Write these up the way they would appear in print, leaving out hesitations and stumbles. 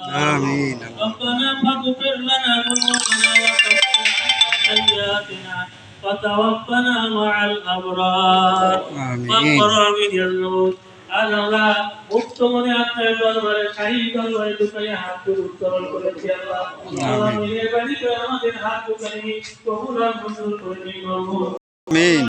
آمين. ربنا فاغفر لنا ذنوبنا وكفر عنا سيئاتنا وتوفنا مع الأبرار وقرب الموت আল্লাহ মুক্ত মনে আপনার দরবারে শাহী দরবারে দুটাই হাত উত্তোলন করেছি আল্লাহ আল্লাহ মেহেরবানি করে আমাদের হাত দুটাই কবুল আর মঞ্জুর করে নিন আমিন।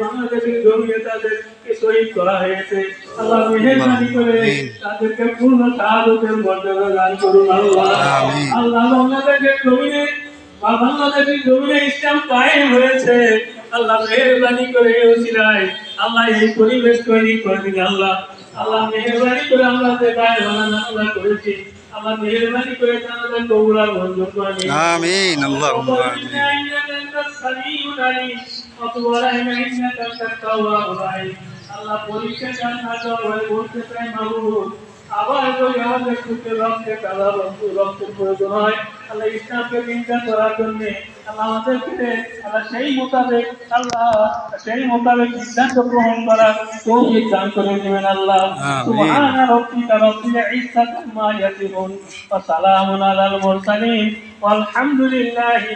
বাংলাদেশের জমিয়ে তাদেরকে শহীদ করা হয়েছে আল্লাহ মেহেরবানি করে তাদেরকে পূর্ণ শাহাদাতের মর্যাদা দান করুন আল্লাহ আল্লাহ বাংলাদেশের জমিনে বাংলাদেশের জমিনে ইসলাম কায়েম হয়েছে আল্লাহ মেহেরবানি করে ওসিলায় আল্লাহ এই পরিবেশ তৈরি করে দিন আল্লাহ আল্লাহ মেহেরবানি করে আমরা যে গায়ে বানানো করেছি আল্লাহ মেহেরবানি করে তাদের কবুল আর মঞ্জুর করে দিন আমিন আল্লাহুম্মা আমিন وتب علينا انك انت التواب الرحيم আল্লাহ পরীক্ষা জানা করে বলতে চাই মাবুদ আবার যদি আমাদের সুখে রক্তে কালা রক্তের প্রয়োজন হয় আল্লাহ ইসলামকে নিন্দা করার জন্য আল্লাহ আমাদেরকে আল্লাহ সেই মোতাবেক সিদ্ধান্ত গ্রহণ করার তৌফিক দান করে দেবেন আল্লাহ সুবহানা রাব্বিকা রাব্বিল ইজ্জাতি আম্মা ইয়াসিফুন ওয়া সালামুন আলাল মুরসালিন ওয়ালহামদুলিল্লাহি